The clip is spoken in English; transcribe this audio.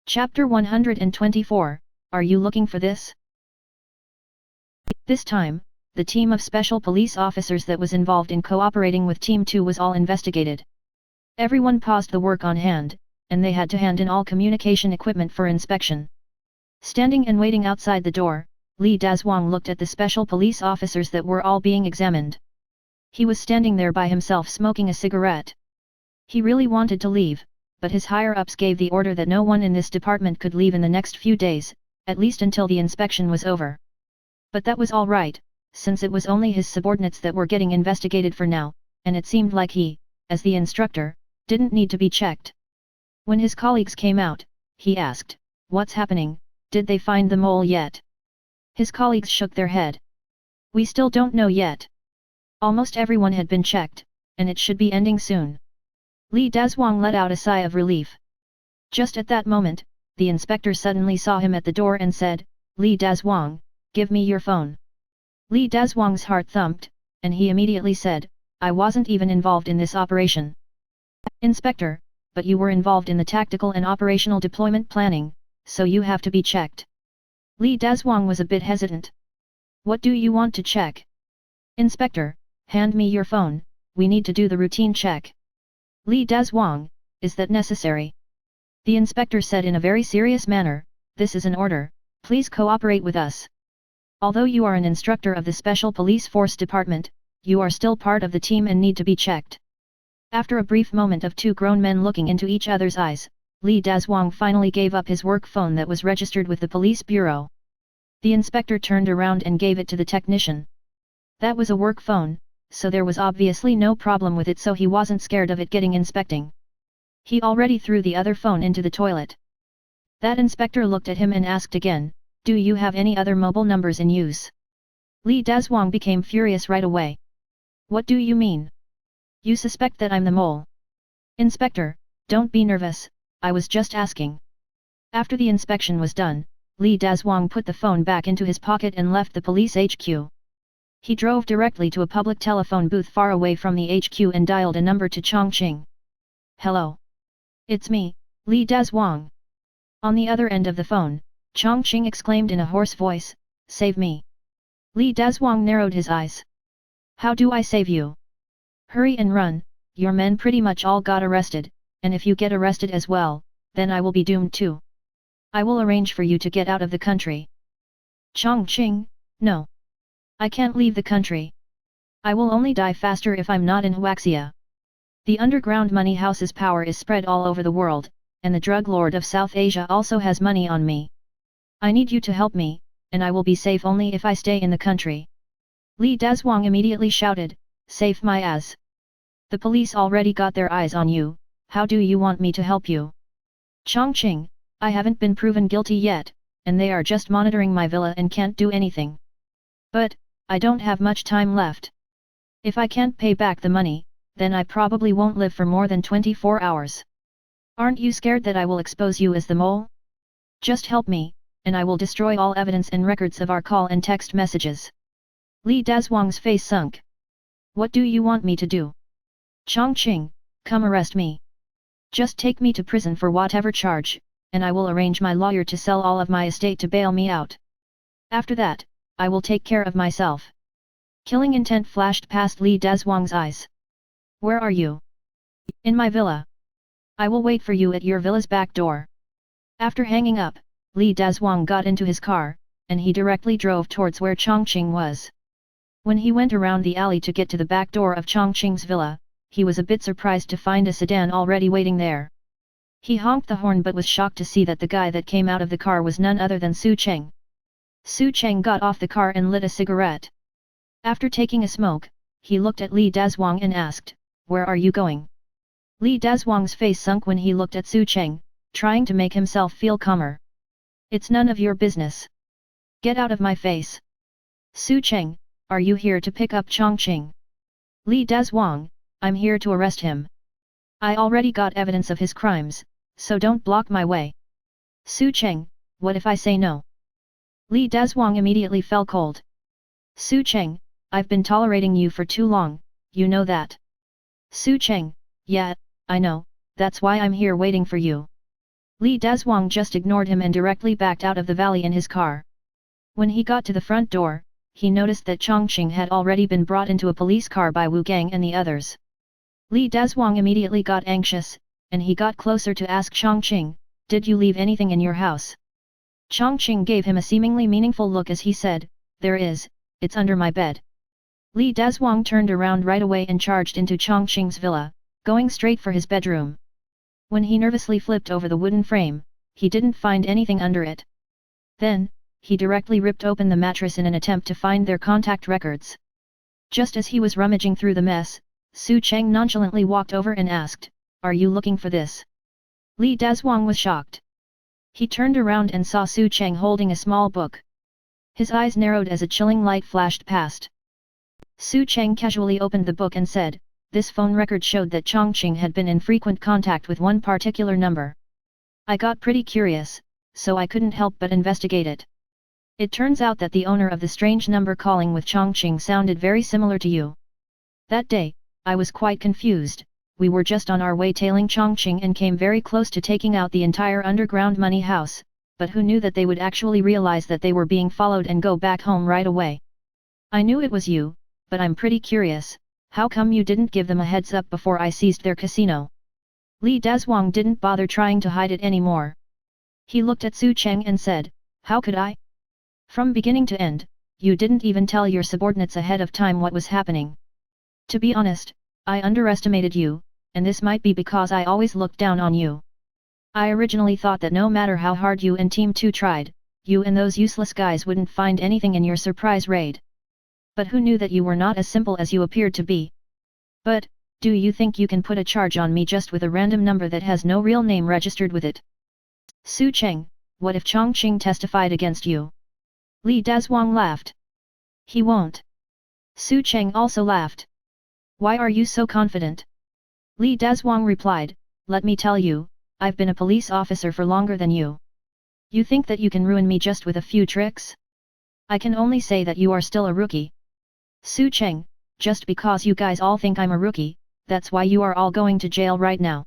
Chapter 124, Are you looking for this? This time, the team of special police officers that was involved in cooperating with Team 2 was all investigated. Everyone paused the work on hand, and they had to hand in all communication equipment for inspection. Standing and waiting outside the door, Li Dazhuang looked at the special police officers that were all being examined. He was standing there by himself smoking a cigarette. He really wanted to leave, but his higher-ups gave the order that no one in this department could leave in the next few days, at least until the inspection was over. But that was all right, since it was only his subordinates that were getting investigated for now, and it seemed like he, as the instructor, didn't need to be checked. When his colleagues came out, he asked, "What's happening, did they find the mole yet?" His colleagues shook their head. "We still don't know yet. Almost everyone had been checked, and it should be ending soon." Li Dazhuang let out a sigh of relief. Just at that moment, the inspector suddenly saw him at the door and said, "Li Dazhuang, give me your phone." Li Dazhuang's heart thumped, and he immediately said, "I wasn't even involved in this operation." "Inspector, but you were involved in the tactical and operational deployment planning, so you have to be checked." Li Dazhuang was a bit hesitant. "What do you want to check?" "Inspector, hand me your phone, we need to do the routine check." "Li Dazhuang, is that necessary?" The inspector said in a very serious manner, "This is an order, please cooperate with us. Although you are an instructor of the Special Police Force Department, you are still part of the team and need to be checked." After a brief moment of two grown men looking into each other's eyes, Li Dazhuang finally gave up his work phone that was registered with the police bureau. The inspector turned around and gave it to the technician. That was a work phone, so there was obviously no problem with it, so he wasn't scared of it getting inspecting. He already threw the other phone into the toilet. That inspector looked at him and asked again, "Do you have any other mobile numbers in use?" Li Dazhuang became furious right away. "What do you mean? You suspect that I'm the mole?" "Inspector, don't be nervous, I was just asking." After the inspection was done, Li Dazhuang put the phone back into his pocket and left the police HQ. He drove directly to a public telephone booth far away from the HQ and dialed a number to Chongqing. "Hello. It's me, Li Dazhuang." On the other end of the phone, Chongqing exclaimed in a hoarse voice, "Save me." Li Dazhuang narrowed his eyes. "How do I save you?" "Hurry and run, your men pretty much all got arrested, and if you get arrested as well, then I will be doomed too. I will arrange for you to get out of the country." "Chongqing, no. I can't leave the country. I will only die faster if I'm not in Huaxia. The underground money house's power is spread all over the world, and the drug lord of South Asia also has money on me. I need you to help me, and I will be safe only if I stay in the country." Li Dazhuang immediately shouted, "Safe my ass! The police already got their eyes on you, how do you want me to help you?" "Chongqing, I haven't been proven guilty yet, and they are just monitoring my villa and can't do anything. But, I don't have much time left. If I can't pay back the money, then I probably won't live for more than 24 hours. Aren't you scared that I will expose you as the mole? Just help me, and I will destroy all evidence and records of our call and text messages." Li Dazhuang's face sunk. "What do you want me to do?" "Chongqing, come arrest me. Just take me to prison for whatever charge, and I will arrange my lawyer to sell all of my estate to bail me out. After that, I will take care of myself." Killing intent flashed past Li Dazhuang's eyes. "Where are you?" "In my villa. I will wait for you at your villa's back door." After hanging up, Li Dazhuang got into his car, and he directly drove towards where Chongqing was. When he went around the alley to get to the back door of Chongqing's villa, he was a bit surprised to find a sedan already waiting there. He honked the horn but was shocked to see that the guy that came out of the car was none other than Su Cheng. Su Cheng got off the car and lit a cigarette. After taking a smoke, he looked at Li Dazhuang and asked, "Where are you going?" Li Dazhuang's face sunk when he looked at Su Cheng, trying to make himself feel calmer. "It's none of your business. Get out of my face." "Su Cheng, are you here to pick up Chongqing?" "Li Dazhuang, I'm here to arrest him. I already got evidence of his crimes, so don't block my way." "Su Cheng, what if I say no?" Li Dazhuang immediately fell cold. "Su Cheng, I've been tolerating you for too long, you know that." "Su Cheng, yeah, I know, that's why I'm here waiting for you." Li Dezhuang just ignored him and directly backed out of the valley in his car. When he got to the front door, he noticed that Chongqing had already been brought into a police car by Wu Gang and the others. Li Dezhuang immediately got anxious, and he got closer to ask Chongqing, "Did you leave anything in your house?" Chongqing gave him a seemingly meaningful look as he said, "There is, it's under my bed." Li Dezhuang turned around right away and charged into Chongqing's villa, going straight for his bedroom. When he nervously flipped over the wooden frame, he didn't find anything under it. Then, he directly ripped open the mattress in an attempt to find their contact records. Just as he was rummaging through the mess, Su Cheng nonchalantly walked over and asked, "Are you looking for this?" Li Dezhuang was shocked. He turned around and saw Su Cheng holding a small book. His eyes narrowed as a chilling light flashed past. Su Cheng casually opened the book and said, "This phone record showed that Chongqing had been in frequent contact with one particular number. I got pretty curious, so I couldn't help but investigate it. It turns out that the owner of the strange number calling with Chongqing sounded very similar to you. That day, I was quite confused. We were just on our way tailing Chongqing and came very close to taking out the entire underground money house, but who knew that they would actually realize that they were being followed and go back home right away? I knew it was you, but I'm pretty curious, how come you didn't give them a heads up before I seized their casino?" Li Dezhuang didn't bother trying to hide it anymore. He looked at Su Cheng and said, "How could I? From beginning to end, you didn't even tell your subordinates ahead of time what was happening. To be honest, I underestimated you, and this might be because I always looked down on you. I originally thought that no matter how hard you and Team 2 tried, you and those useless guys wouldn't find anything in your surprise raid. But who knew that you were not as simple as you appeared to be? But, do you think you can put a charge on me just with a random number that has no real name registered with it? Su Cheng, what if Chongqing testified against you?" Li Dezhuang laughed. "He won't." Su Cheng also laughed. "Why are you so confident?" Li Dezhuang replied, "Let me tell you, I've been a police officer for longer than you. You think that you can ruin me just with a few tricks? I can only say that you are still a rookie. Su Cheng, just because you guys all think I'm a rookie, that's why you are all going to jail right now."